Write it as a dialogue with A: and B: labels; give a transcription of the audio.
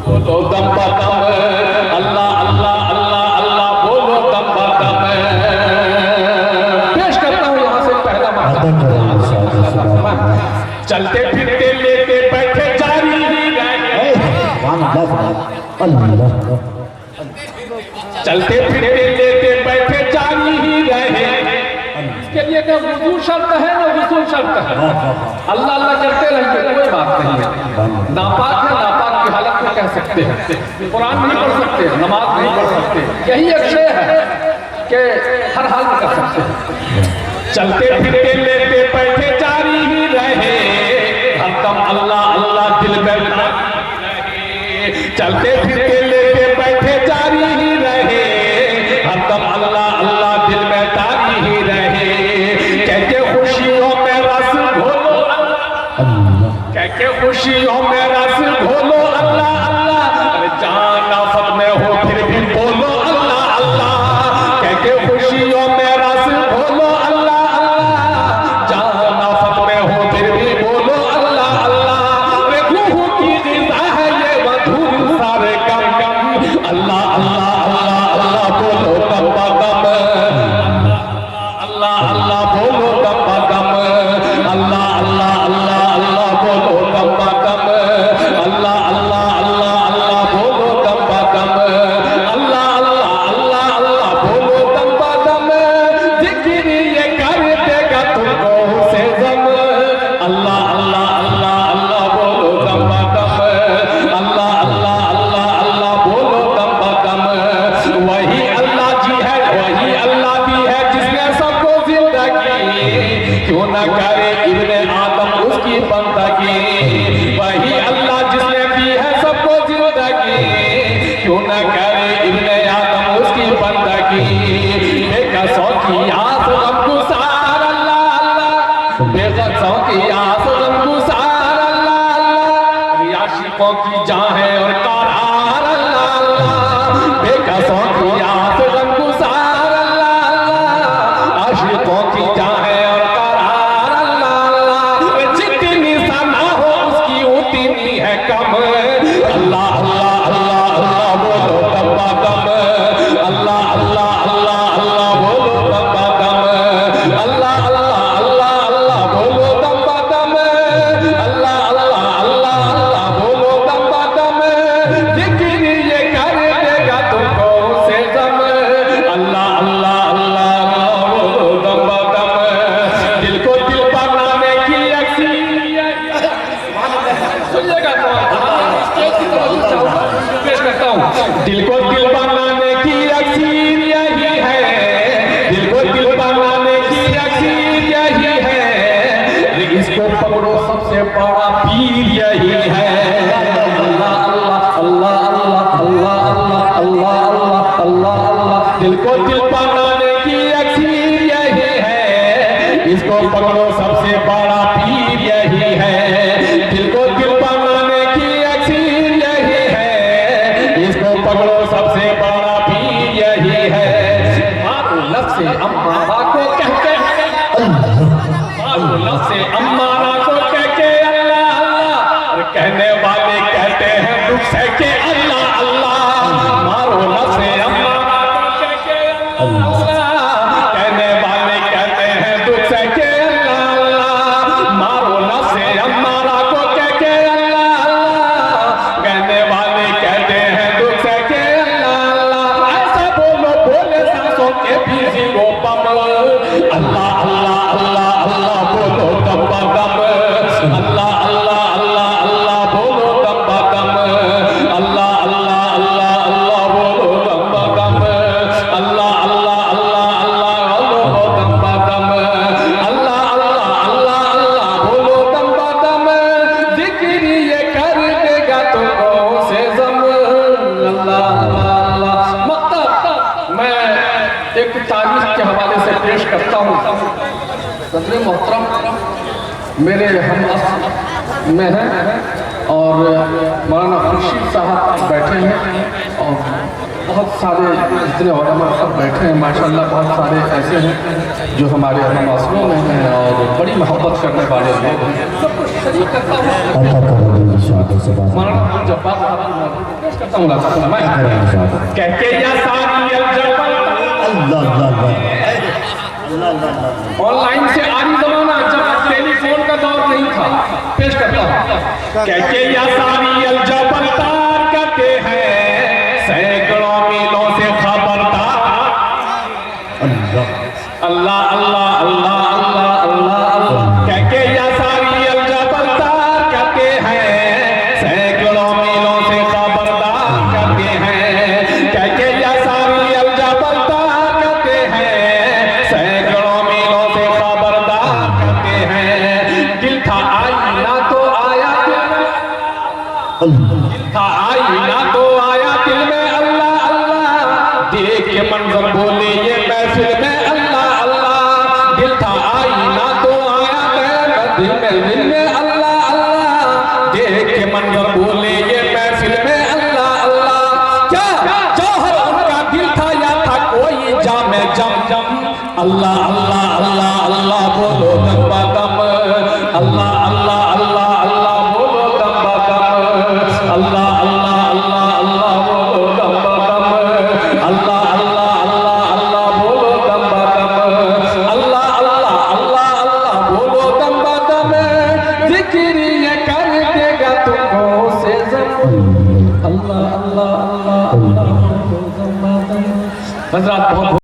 A: बोलो दम बदम, अल्लाह अल्लाह अल्लाह अल्लाह बोलो दम बदम। पेश करता हूँ यहाँ से पहला मामला। चलते फिरते लेते बैठे जारी ही रहे, चलते फिरते लेते बैठे जारी ही रहे। इसके लिए ना वुजू शर्त है ना गुस्ल शर्त है। अल्लाह अल्लाह करते रहेंगे कोई बात नहीं है। नापाक है, नापाक की हालत में कह सकते हैं, कुरान नहीं पढ़ सकते, नमाज नहीं पढ़ सकते, यही एक शेर है कि हर हाल में कर सकते हैं। चलते फिरते लेते बैठे जारी ही रहे, हरदम अल्लाह अल्लाह दिल में रहे। चलते फिरते लेते बैठे जारी ही रहे, हरदम अल्लाह अल्लाह दिल में तारी ही रहे। कहते खुशियों में रस घोलो अल्लाह, कहते खुशियों में रस घोलो अल्लाह अल्लाह। अरे जान आफत में हो फिर भी बोलो अल्लाह अल्लाह। कहते खुशियों में रस घोलो अल्लाह अल्लाह, जान आफत में हो फिर भी बोलो अल्लाह अल्लाह। रूह की ग़िज़ा है ये मधुर सारे गम गम, अल्लाह अल्लाह अल्लाह अल्लाह बोलो दम बदम, अल्लाह अल्लाह बोलो दम बदम, अल्लाह अल्लाह अल्लाह अल्लाह बोलो दम बदम, अल्लाह अल्लाह अल्लाह अल्लाह बोलो दम बदम, अल्लाह अल्लाह अल्लाह अल्लाह बोलो दम बदम। जिक्र ये कर देगा तुमको से जम, अल्लाह अल्लाह अल्लाह अल्लाह बोलो दम बदम, अल्लाह अल्लाह अल्लाह अल्लाह बोलो दम बदम। वही अल्लाह जी है, वही अल्लाह भी है जिसने सबको जिंदगी, क्यों न करे इब्ने आदम उसकी बंदगी। वही अल्लाह जिसने दी है सबको जिंदगी, क्यों न करे इब्ने आदम उसकी बंदगी। बेकसों की आस गमगुसार अल्लाह अल्लाह, बेकसों की आस गमगुसार अल्लाह अल्लाह। आशिकों की जान है और करार अल्लाह अल्लाह, बेकसों की आस गमगुसार अल्लाह अल्लाह। आशिकों की जान है और करार अल्लाह अल्लाह। जितनी सना हो उसकी उतनी है कम, अल्लाह अल्लाह अल्लाह अल्लाह बोलो दम बदम, अल्लाह अल्लाह अल्लाह अल्लाह बोलो दम बदम, अल्लाह अल्लाह अल्लाह अल्लाह बोलो दम बदम, अल्लाह अल्लाह अल्लाह अल्लाह बोलो दम बदम। जिक्र ये कर देगा तुमको से जम, अल्लाह अल्लाह अल्लाह अल्लाह बोलो दम बदम। दिल को दिल बनाने की अक्सीरियत, सुनिएगा तो स्टेज की तरफ चाहूंगा, पेश करता हूँ। दिल को दिल बनाने की अक्सीर यही है, दिल को दिल बनाने की अक्सीर यही है। इसको पकड़ो सबसे बड़ा पीर यही है, अल्लाह अल्लाह अल्लाह अल्लाह अल्लाह अल्लाह अल्लाह अल्लाह अल्लाह। दिल को दिल बनाने की अक्सीर यही है, इसको पकड़ो सबसे बड़ा पीर यही है। दिल को दिल बनाने की अक्सीर यही है, इसको पकड़ो सबसे बड़ा पीर यही है। मारो नफ्से अम्मारा को कहते हैं, मारो नफ्से अम्मारा को कहते अल्लाह अल्लाह। और कहने वाले कहते हैं दुख से के अल्लाह अल्लाह। मारो नफ्से अम्मारा को कहते अल्लाह अल्लाह, कहने वाले कहते हैं दुख से के अल्लाह अल्लाह। मारो नफ्से अम्मारा को कहते अल्लाह अल्लाह, कहने वाले कहते हैं दुख से के अल्लाह अल्लाह। ऐसा बोलो बोले सांसों के बीच वो बम, अल्लाह अल्लाह अल्लाह अल्लाह बोलो दम बदम, अल्लाह अल्लाह अल्लाह अल्लाह बोलो दम बदम, अल्लाह अल्लाह अल्लाह अल्लाह बोलो दम बदम, अल्लाह अल्लाह अल्लाह अल्लाह बोलो दम बदम, अल्लाह अल्लाह अल्लाह अल्लाह बोलो दम बदम। जिक्र ये कर देगा तुमको से जम, अल्लाह अल्लाह अल्लाह। मतलब मैं एक तारीख के हवाले से पेश करता हूँ। सदर मोहतरम मेरे हम में हैं और मौलाना खुर्शीद साहब बैठे हैं और
B: बहुत सारे जितने उलमा सब बैठे हैं माशाल्लाह, बहुत सारे ऐसे हैं जो हमारे हम असलों में हैं और बड़ी मोहब्बत करने वाले लोग हैं। सबको शरीक करता हूँ। मौलाना जब बात पेश करता हूँ मैं
A: कह के या सारी अलजबल
B: ऑनलाइन से आरी जमाना जब टेलीफोन का दौर नहीं था, पेश करता हूँ।
A: कह के या सारी अलजबल तार करते हैं सैकड़ों मीलों से खबरदार। अल्लाह अल्लाह अल्लाह अल्लाह अल्लाह अल्लाह कह के या सारी अलजबल तार करते हैं सैकड़ों मीलों से खबरदार करते हैं। कह के या सारी अलजबल तार करते हैं सैकड़ों मीलों से खबरदार करते हैं। दिल था आईना तो आया था आईना तो आया दिल में अल्लाह अल्लाह देख के मंजर बोले ये महफिल में अल्लाह अल्लाह। दिल था आईना तो आया दिल में अल्लाह अल्लाह देख के मंजर बोले ये महफिल में अल्लाह अल्लाह। क्या जौहर उनका दिल था या था कोई जामे जम जम। अल्लाह अल्लाह अल्लाह अल्लाह बोलो दम बदम। अल्लाह अल्लाह अल्लाह अल्लाह बोलो दम बदम। अल्लाह अल्लाह अल्लाह अल्लाह बोलो दम बदम। अल्लाह अल्लाह अल्लाह अल्लाह बोलो दम बदम। अल्लाह अल्लाह अल्लाह अल्लाह बोलो दम बदम। जिक्र ये कर देगा तुमको से जम। अल्लाह अल्लाह अल्लाह अल्लाह बोलो दम बदम। हज़रात बहुत